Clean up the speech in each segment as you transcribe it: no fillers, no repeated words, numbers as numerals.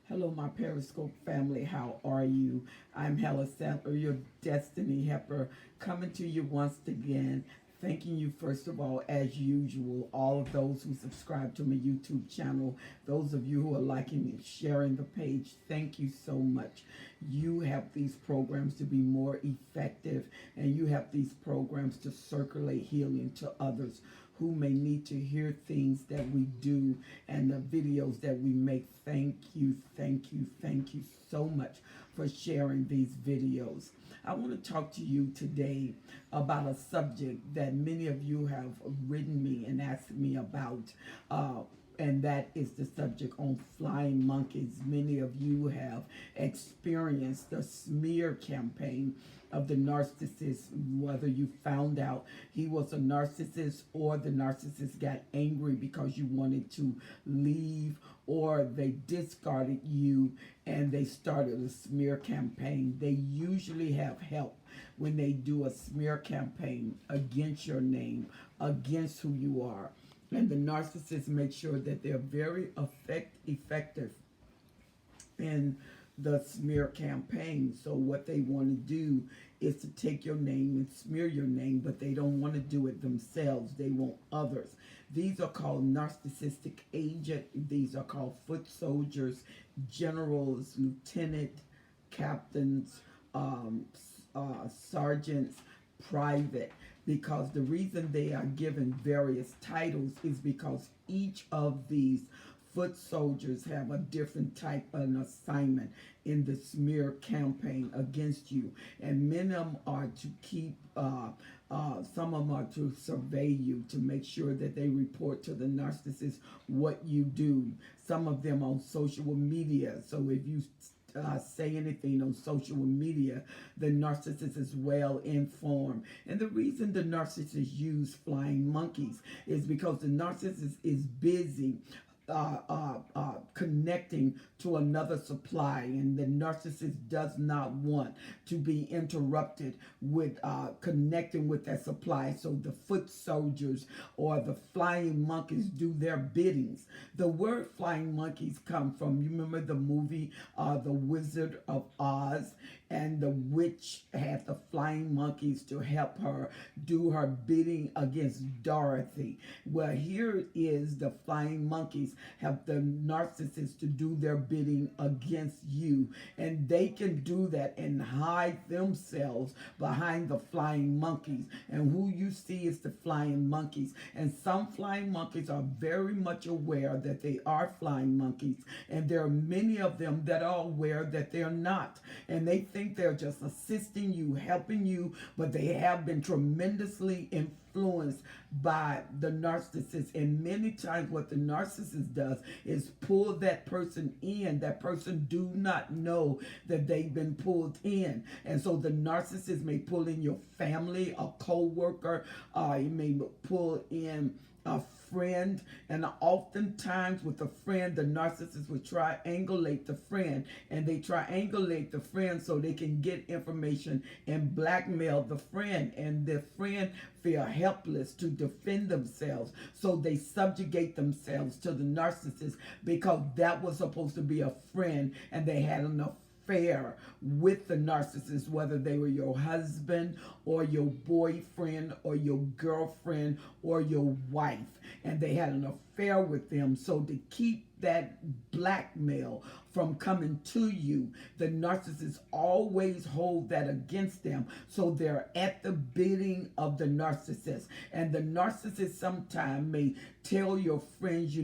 Hello, my Periscope family. How are you? I'm Hella Sattler, your Destiny Helper, coming to you once again. Thanking you, first of all, as usual, all of those who subscribe to my YouTube channel, those of you who are liking and sharing the page, thank you so much. You have these programs to be more effective, and you have these programs to circulate healing to others who may need to hear things that we do and the videos that we make. Thank you, thank you, thank you so much for sharing these videos. I want to talk to you today about a subject that many of you have written me and asked me about. And that is the subject on flying monkeys. Many of you have experienced the smear campaign of the narcissist, whether you found out he was a narcissist or the narcissist got angry because you wanted to leave, or they discarded you and they started a smear campaign. They usually have help when they do a smear campaign against your name, against who you are. And the narcissists make sure that they're very effective in the smear campaign. So what they want to do is to take your name and smear your name, but they don't want to do it themselves. They want others. These are called narcissistic agent. These are called foot soldiers, generals, lieutenant, captains, sergeants, private. Because the reason they are given various titles is because each of these foot soldiers have a different type of an assignment in the smear campaign against you. And many of them are to keep, some of them are to survey you, to make sure that they report to the narcissist what you do. Some of them on social media. So if you say anything on social media, the narcissist is well informed. And the reason the narcissist use flying monkeys is because the narcissist is busy connecting to another supply, and the narcissist does not want to be interrupted with connecting with that supply. So the foot soldiers or the flying monkeys do their biddings. The word flying monkeys come from, you remember the movie The Wizard of Oz, and the witch had the flying monkeys to help her do her bidding against Dorothy. Well, here is the flying monkeys have the narcissists to do their bidding against you, and they can do that and hide themselves behind the flying monkeys. And who you see is the flying monkeys. And some flying monkeys are very much aware that they are flying monkeys, and there are many of them that are aware that they're not, and they think they're just assisting you, helping you, but they have been tremendously influenced by the narcissist. And many times what the narcissist does is pull that person in. That person do not know that they've been pulled in. And so the narcissist may pull in your family, a co-worker, he may pull in a friend, and oftentimes with a friend, the narcissist will triangulate the friend, and they triangulate the friend so they can get information and blackmail the friend, and the friend feel helpless to defend themselves, so they subjugate themselves to the narcissist because that was supposed to be a friend, and they had enough with the narcissist, whether they were your husband or your boyfriend or your girlfriend or your wife, and they had an affair with them. So to keep that blackmail from coming to you, the narcissists always hold that against them. So they're at the bidding of the narcissist. And the narcissist sometimes may tell your friends,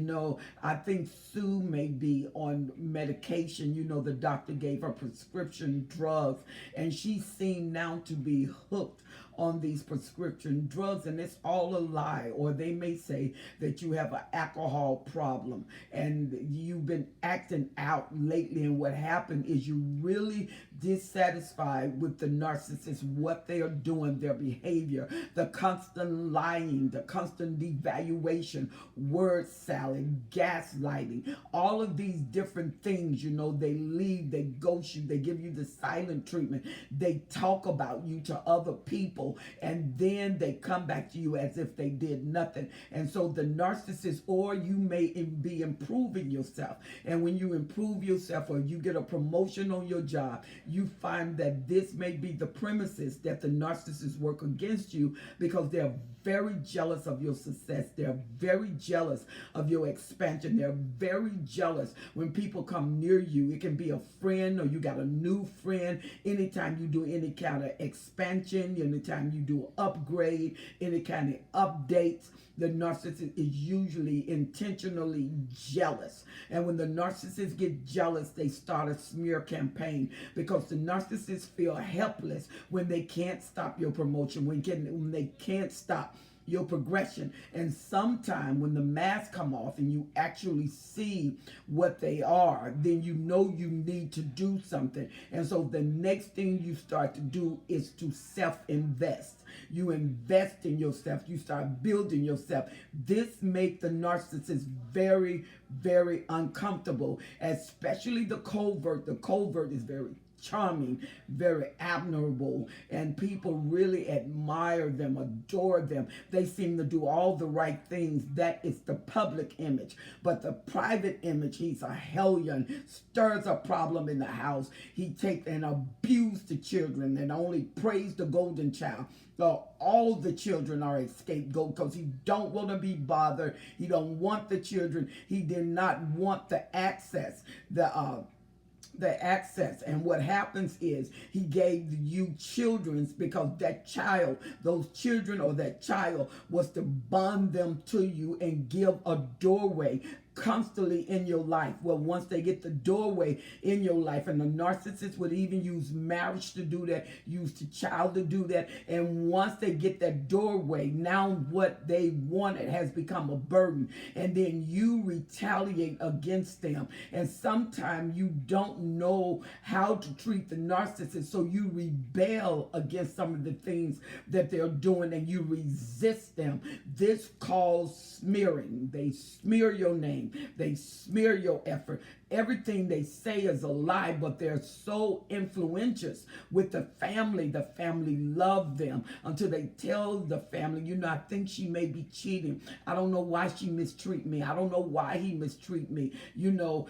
I think Sue may be on medication. The doctor gave her prescription drugs, and she seemed now to be hooked on these prescription drugs, and it's all a lie. Or they may say that you have an alcohol problem and you've been acting out lately, and what happened is you really dissatisfied with the narcissist, what they are doing, their behavior, the constant lying, the constant devaluation, word salad, gaslighting, all of these different things. They leave, they ghost you, they give you the silent treatment, they talk about you to other people, people, and then they come back to you as if they did nothing. And so the narcissist, or you may be improving yourself, and when you improve yourself or you get a promotion on your job, you find that this may be the premises that the narcissists work against you, because they're very jealous of your success. They're very jealous of your expansion. They're very jealous when people come near you. It can be a friend, or you got a new friend. Anytime you do any kind of expansion, anytime you do upgrade, any kind of updates, the narcissist is usually intentionally jealous. And when the narcissists get jealous, they start a smear campaign, because the narcissists feel helpless when they can't stop your promotion, when they can't stop your progression. And sometime when the mask come off and you actually see what they are, then you know you need to do something. And so the next thing you start to do is to self-invest. You invest in yourself. You start building yourself. This makes the narcissist very, very uncomfortable, especially the covert. The covert is very charming, very admirable, and people really admire them, adore them. They seem to do all the right things. That is the public image. But the private image, he's a hellion, stirs a problem in the house. He takes and abuses the children and only praise the golden child. So all the children are a scapegoat, because he don't want to be bothered. He don't want the children. He did not want the access. And what happens is he gave you children's, because that child, those children or that child was to bond them to you and give a doorway constantly in your life. Well, once they get the doorway in your life, and the narcissist would even use marriage to do that, use the child to do that, and once they get that doorway, now what they wanted has become a burden, and then you retaliate against them. And sometimes you don't know how to treat the narcissist, so you rebel against some of the things that they're doing, and you resist them. This calls smearing. They smear your name. They smear your effort. Everything they say is a lie, but they're so influential with the family. The family love them until they tell the family, you know, I think she may be cheating. I don't know why she mistreat me. I don't know why he mistreat me. You know,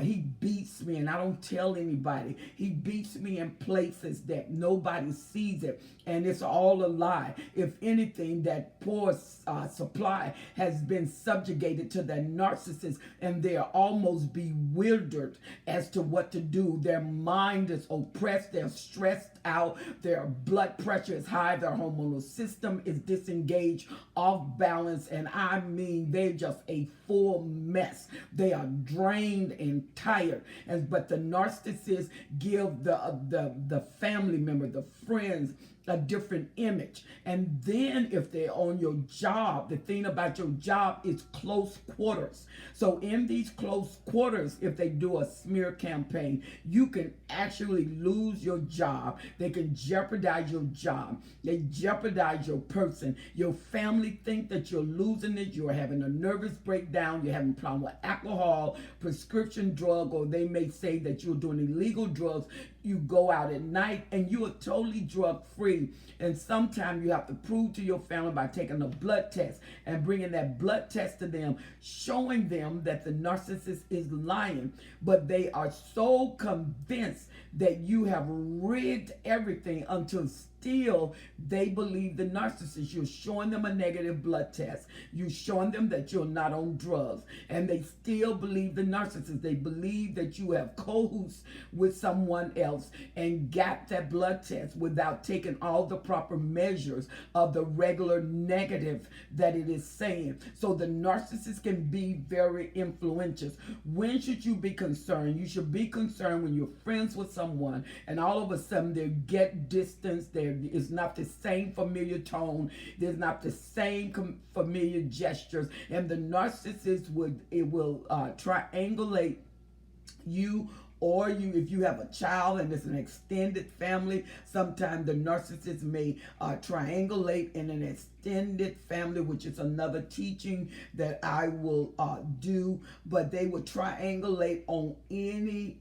he beats me and I don't tell anybody. He beats me in places that nobody sees it. And it's all a lie. If anything, that poor supply has been subjugated to the narcissist, and they're almost bewildered as to what to do. Their mind is oppressed. They're stressed out. Their blood pressure is high. Their hormonal system is disengaged, off balance. And I mean, they're just a full mess. They are drained and tired. But the narcissist give the family member, the friends, a different image. And then if they're on your job, the thing about your job is close quarters. So in these close quarters, if they do a smear campaign, you can actually lose your job. They can jeopardize your job. They jeopardize your person. Your family think that you're losing it. You're having a nervous breakdown. You're having a problem with alcohol, prescription drug, or they may say that you're doing illegal drugs. You go out at night and you are totally drug free. And sometimes you have to prove to your family by taking a blood test and bringing that blood test to them, showing them that the narcissist is lying. But they are so convinced that you have rigged everything until still they believe the narcissist. You're showing them a negative blood test. You're showing them that you're not on drugs. And they still believe the narcissist. They believe that you have cahoots with someone else and got that blood test without taking all the proper measures of the regular negative that it is saying. So the narcissist can be very influential. When should you be concerned? You should be concerned when you're friends with someone and all of a sudden they get distance. There is not the same familiar tone. There's not the same familiar gestures. And the narcissist will triangulate you, or if you have a child and it's an extended family, sometimes the narcissist may triangulate in an extended family, which is another teaching that I will do. But they will triangulate on any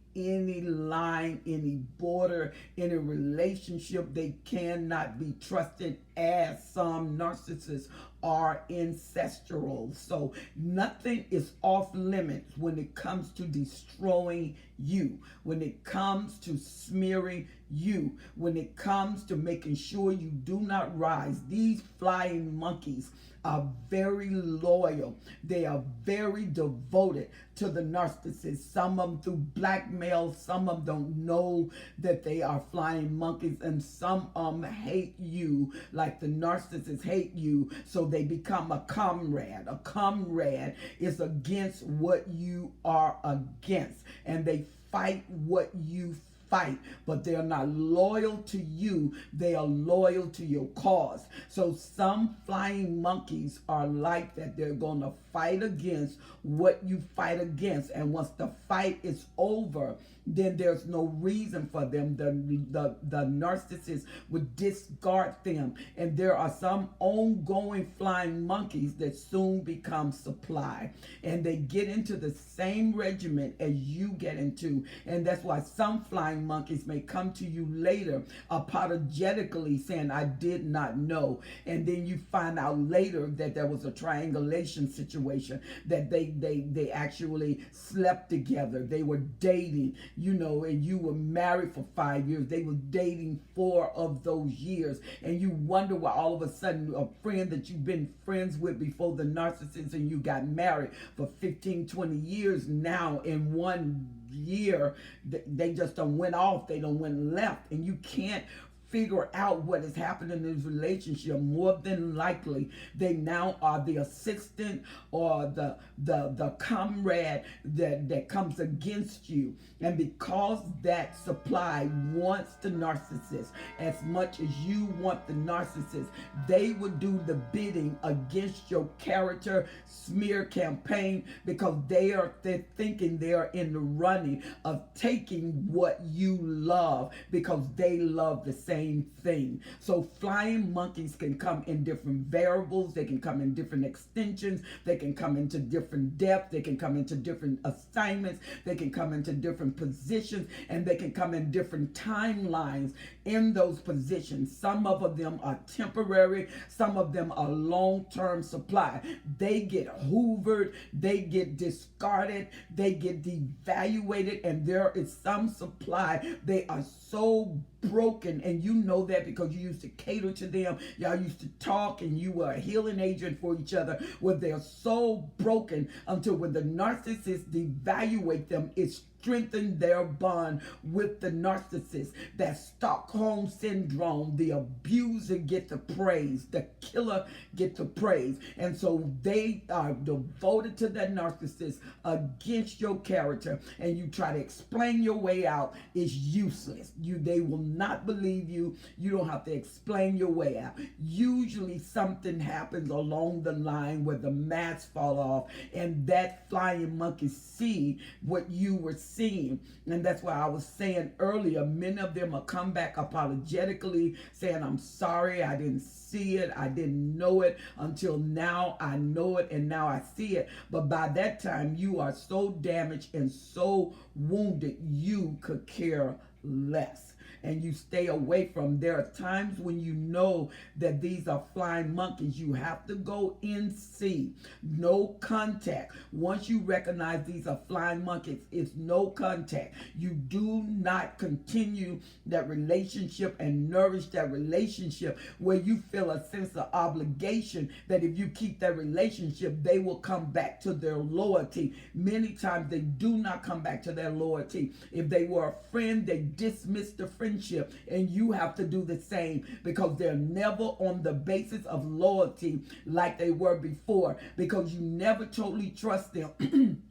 line, any border, any relationship. They cannot be trusted, as some narcissists are ancestral. So nothing is off limits when it comes to destroying you, when it comes to smearing you, when it comes to making sure you do not rise. These flying monkeys are very loyal. They are very devoted to the narcissist. Some of them through blackmail, some of them don't know that they are flying monkeys, and some hate you like the narcissists hate you, so they become a comrade. A comrade is against what you are against, and they fight what you fight, but they're not loyal to you. They are loyal to your cause. So some flying monkeys are like that. They're going to fight against what you fight against, and once the fight is over, then there's no reason for them. The narcissist would discard them, and there are some ongoing flying monkeys that soon become supply, and they get into the same regiment as you get into, and that's why some flying monkeys may come to you later apologetically saying, I did not know, and then you find out later that there was a triangulation situation, that they actually slept together, they were dating, and you were married for 5 years. They were dating 4 of those years. And you wonder why all of a sudden a friend that you've been friends with before the narcissist and you got married for 15, 20 years, now in 1 year, they just done went off. They done went left. And you can't figure out what has happened in this relationship. More than likely, they now are the assistant or the comrade that comes against you. And because that supply wants the narcissist as much as you want the narcissist, they would do the bidding against your character smear campaign, because they're thinking they're in the running of taking what you love, because they love the same thing. So flying monkeys can come in different variables. They can come in different extensions. They can come into different depth. They can come into different assignments. They can come into different positions, and they can come in different timelines in those positions. Some of them are temporary. Some of them are long-term supply. They get hoovered. They get discarded. They get devaluated, and there is some supply. They are so broken, and you know that because you used to cater to them. Y'all used to talk, and you were a healing agent for each other. Where they're so broken until when the narcissist devaluate them, it's strengthen their bond with the narcissist. That Stockholm syndrome, the abuser get the praise, the killer get the praise. And so they are devoted to that narcissist against your character, and you try to explain your way out, it's useless. They will not believe you. You don't have to explain your way out. Usually something happens along the line where the masks fall off, and that flying monkey see what you were seeing. And that's why I was saying earlier, many of them will come back apologetically saying, I'm sorry, I didn't see it, I didn't know it until now. I know it, and now I see it. But by that time, you are so damaged and so wounded, you could care less. And you stay away from. There are times when you know that these are flying monkeys. You have to go NC, no contact. Once you recognize these are flying monkeys, it's no contact. You do not continue that relationship and nourish that relationship where you feel a sense of obligation that if you keep that relationship, they will come back to their loyalty. Many times they do not come back to their loyalty. If they were a friend, they dismiss the friendship, and you have to do the same, because they're never on the basis of loyalty like they were before, because you never totally trust them.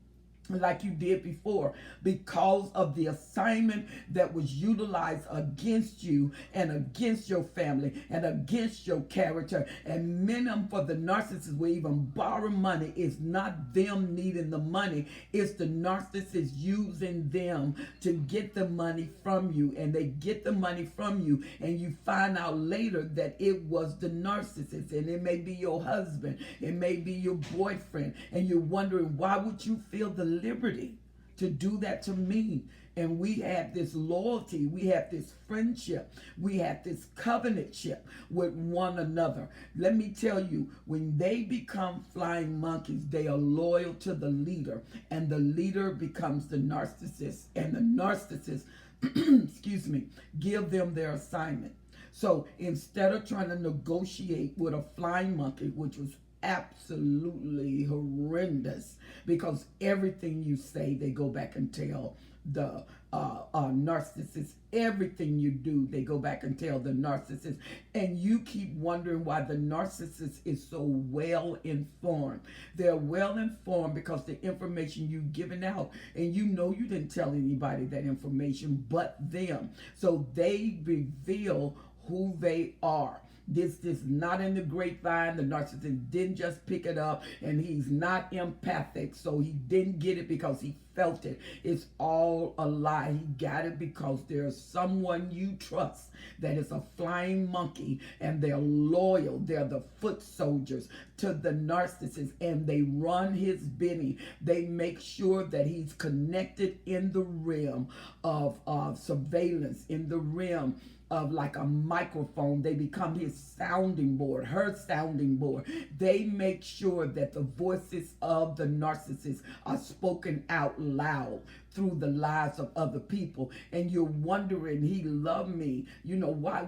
like you did before, because of the assignment that was utilized against you and against your family and against your character. And many of them, for the narcissists, will even borrow money. It's not them needing the money, it's the narcissist using them to get the money from you. And they get the money from you, and you find out later that it was the narcissist. And it may be your husband, it may be your boyfriend, and you're wondering, why would you feel the liberty to do that to me? And we have this loyalty, we have this friendship, we have this covenantship with one another. Let me tell you, when they become flying monkeys, they are loyal to the leader, and the leader becomes the narcissist, and the narcissist excuse me, give them their assignment. So instead of trying to negotiate with a flying monkey, which was absolutely horrendous, because everything you say, they go back and tell the narcissist. Everything you do, they go back and tell the narcissist. And you keep wondering why the narcissist is so well informed. They're well informed because the information you've given out, and you know you didn't tell anybody that information but them. So they reveal who they are. This is not in the grapevine. The narcissist didn't just pick it up, and he's not empathic, so he didn't get it because he felt it. It's all a lie. He got it because there's someone you trust that is a flying monkey, and they're loyal. They're the foot soldiers to the narcissist, and they run his bidding. They make sure that he's connected in the realm of surveillance, in the realm of like a microphone. They become his sounding board, her sounding board. They make sure that the voices of the narcissist are spoken out loud through the lives of other people. And you're wondering, he loved me, you know, why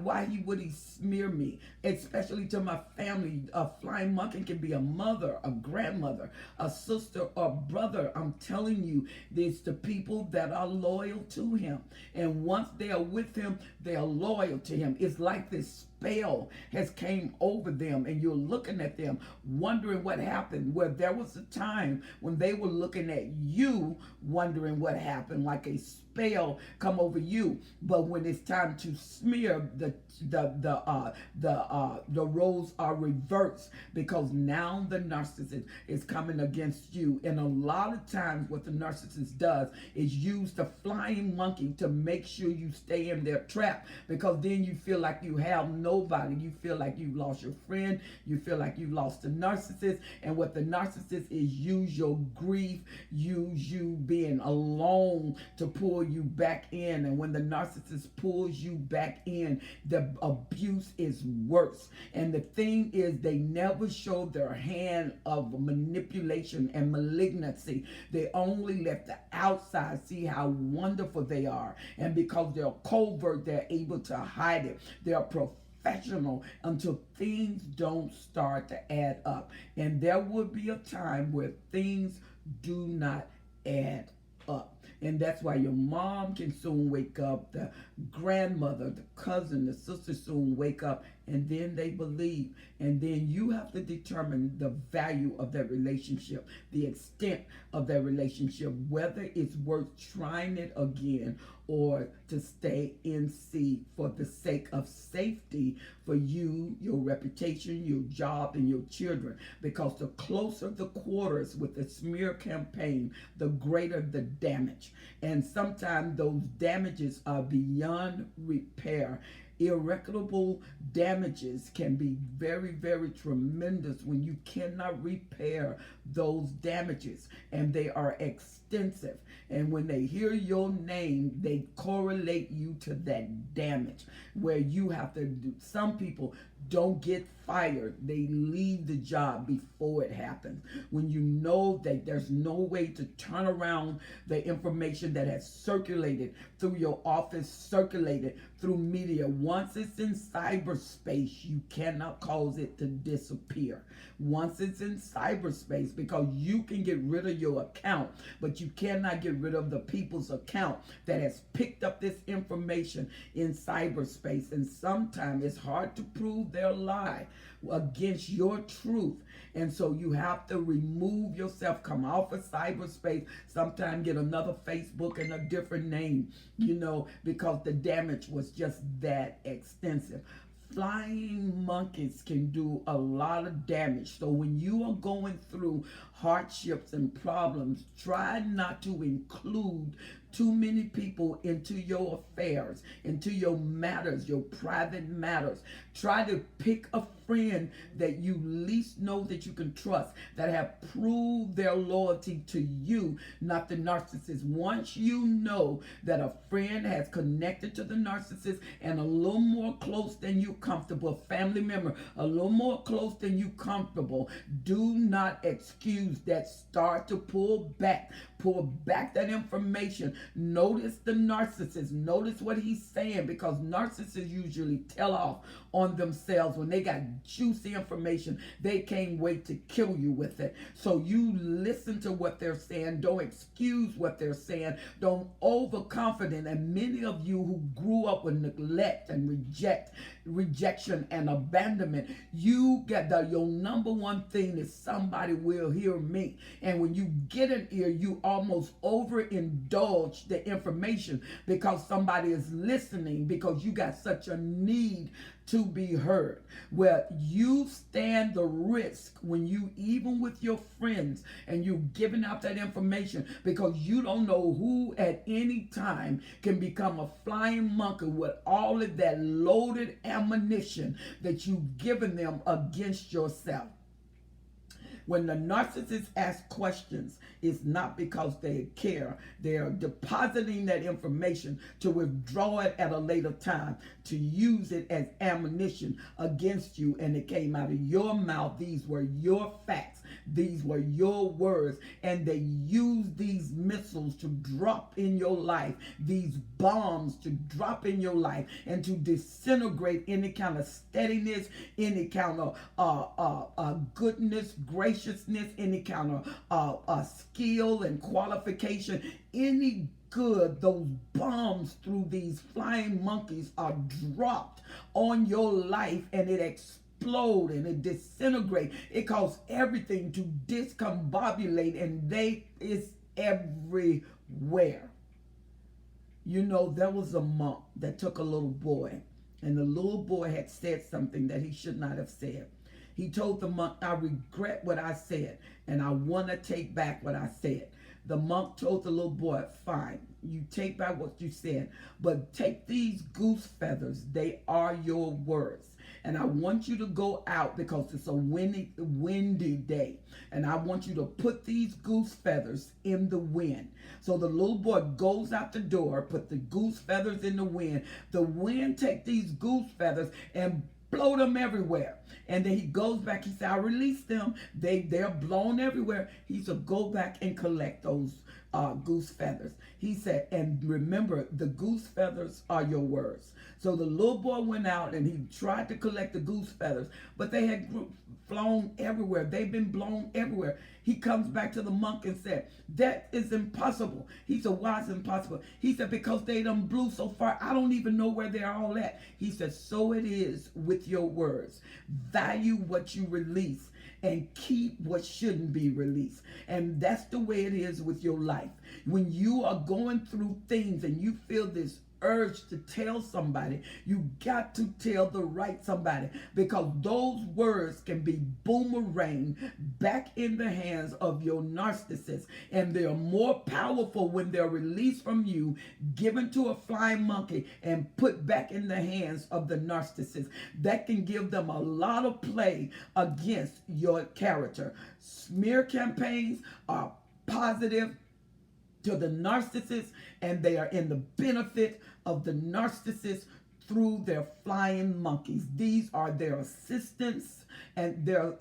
would he smear me, especially to my family? A flying monkey can be a mother, a grandmother, a sister, or brother. I'm telling you, there's the people that are loyal to him, and once they are with him, they are loyal to him. It's like this spell has came over them, and you're looking at them wondering what happened. Where there was a time when they were looking at you wondering what happened, like a spell come over you. But when it's time to smear, the roles are reversed, because now the narcissist is coming against you. And a lot of times what the narcissist does is use the flying monkey to make sure you stay in their trap, because then you feel like you have nobody. You feel like you've lost your friend. You feel like you've lost the narcissist. And what the narcissist is, use your grief, use you being alone to pull you back in. And when the narcissist pulls you back in, the abuse is worse. And the thing is, they never show their hand of manipulation and malignancy. They only let the outside see how wonderful they are. And because they're covert, they're able to hide it. They're professional until things don't start to add up. And there will be a time where things do not add up. And that's why your mom can soon wake up, the grandmother, the cousin, the sister soon wake up, and then they believe. And then you have to determine the value of that relationship, the extent of that relationship, whether it's worth trying it again or to stay in C for the sake of safety for you, your reputation, your job, and your children. Because the closer the quarters with the smear campaign, the greater the damage. And sometimes those damages are beyond repair. Irreparable damages can be very, very tremendous when you cannot repair those damages, and they are extensive. And when they hear your name, they correlate you to that damage, where you have to do. Some people don't get fired, they leave the job before it happens. When you know that there's no way to turn around the information that has circulated through your office, circulated through media, once it's in cyberspace, you cannot cause it to disappear. Once it's in cyberspace, because you can get rid of your account, but you cannot get rid of the people's account that has picked up this information in cyberspace. And sometimes it's hard to prove their lie against your truth. And so you have to remove yourself, come off of cyberspace, sometimes get another Facebook and a different name, because the damage was just that extensive. Flying monkeys can do a lot of damage. So when you are going through hardships and problems, try not to include too many people into your affairs, into your matters, your private matters. Try to pick a friend that you least know that you can trust, that have proved their loyalty to you, not the narcissist. Once you know that a friend has connected to the narcissist and a little more close than you comfortable, a family member, a little more close than you comfortable, do not excuse that. Start to pull back that information. Notice the narcissist. Notice what he's saying, because narcissists usually tell off on themselves when they got juicy information. They can't wait to kill you with it. So you listen to what they're saying. Don't excuse what they're saying. Don't overconfident. And many of you who grew up with neglect and rejection and abandonment, you get your number one thing is somebody will hear me. And when you get an ear, you almost overindulge the information because somebody is listening, because you got such a need to be heard. Well, you stand the risk when you, even with your friends, and you giving out that information, because you don't know who at any time can become a flying monkey with all of that loaded ammunition that you've given them against yourself. When the narcissist asks questions, it's not because they care. They're depositing that information to withdraw it at a later time, to use it as ammunition against you. And it came out of your mouth. These were your facts. These were your words. And they used these missiles to drop in your life, these bombs to drop in your life, and to disintegrate any kind of steadiness, any kind of goodness, graciousness, any kind of skill and qualification, any good. Those bombs through these flying monkeys are dropped on your life, and it explode and it disintegrate. It causes everything to discombobulate, and they is everywhere. There was a monk that took a little boy, and the little boy had said something that he should not have said. He told the monk, I regret what I said, and I want to take back what I said. The monk told the little boy, fine, you take back what you said, but take these goose feathers. They are your words. And I want you to go out, because it's a windy day. And I want you to put these goose feathers in the wind. So the little boy goes out the door, put the goose feathers in the wind. The wind take these goose feathers and blow them everywhere. And then he goes back. He said, I released them. They're blown everywhere. He said, go back and collect those goose feathers. He said, and remember, the goose feathers are your words. So the little boy went out and he tried to collect the goose feathers, but they had flown everywhere. They've been blown everywhere. He comes back to the monk and said, that is impossible. He said, why is it impossible? He said, because they done blew so far, I don't even know where they're all at. He said, so it is with your words. Value what you release and keep what shouldn't be released. And that's the way it is with your life. When you are going through things and you feel this urge to tell somebody, you got to tell the right somebody, because those words can be boomerang back in the hands of your narcissist, and they're more powerful when they're released from you, given to a flying monkey, and put back in the hands of the narcissist. That can give them a lot of play against your character. Smear campaigns are positive to the narcissist, and they are in the benefit of the narcissist through their flying monkeys. These are their assistants, and they're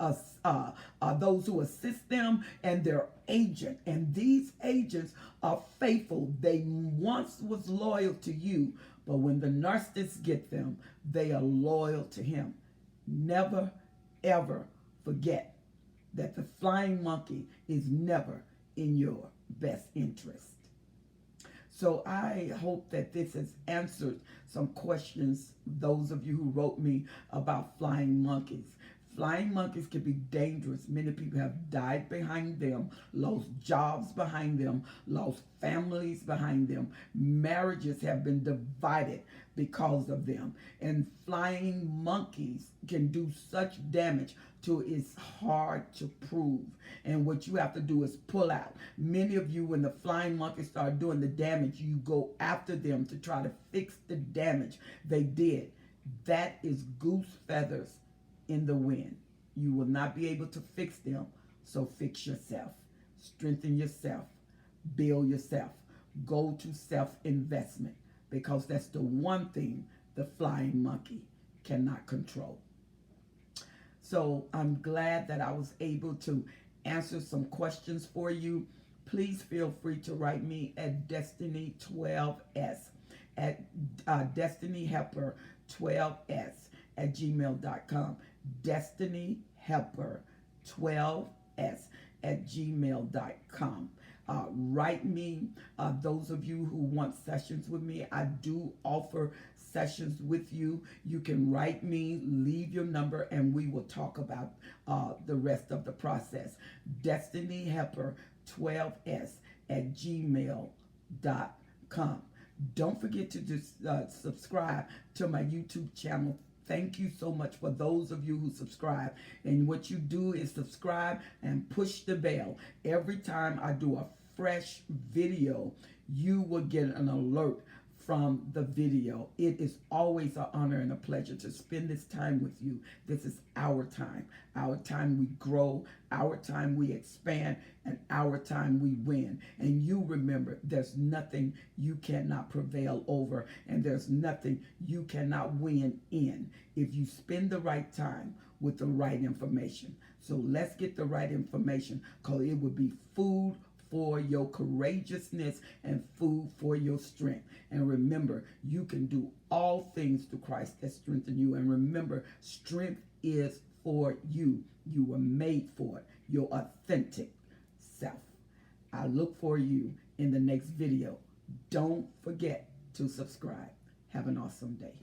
those who assist them, and their agent. And these agents are faithful. They once was loyal to you, but when the narcissists get them, they are loyal to him. Never, ever forget that the flying monkey is never in your best interest. So I hope that this has answered some questions, those of you who wrote me about flying monkeys. Flying monkeys can be dangerous. Many people have died behind them, lost jobs behind them, lost families behind them. Marriages have been divided because of them. And flying monkeys can do such damage to it's hard to prove. And what you have to do is pull out. Many of you, when the flying monkeys start doing the damage, you go after them to try to fix the damage they did. That is goose feathers in the wind. You will not be able to fix them. So fix yourself. Strengthen yourself. Build yourself. Go to self-investment, because that's the one thing the flying monkey cannot control. So I'm glad that I was able to answer some questions for you. Please feel free to write me at Destiny12s at DestinyHelper12s@gmail.com. DestinyHelper12s@gmail.com. Write me. Those of you who want sessions with me, I do offer sessions with you. You can write me, leave your number, and we will talk about the rest of the process. DestinyHelper12s@gmail.com. Don't forget to just subscribe to my YouTube channel. Thank you so much for those of you who subscribe. And what you do is subscribe and push the bell. Every time I do a fresh video, you will get an alert from the video. It is always an honor and a pleasure to spend this time with you. This is our time. Our time we grow, our time we expand, and our time we win. And you remember, there's nothing you cannot prevail over, and there's nothing you cannot win in if you spend the right time with the right information. So let's get the right information, because it would be food for your courageousness and food for your strength. And remember, you can do all things through Christ that strengthen you. And remember, strength is for you. You were made for it, your authentic self. I look for you in the next video. Don't forget to subscribe. Have an awesome day.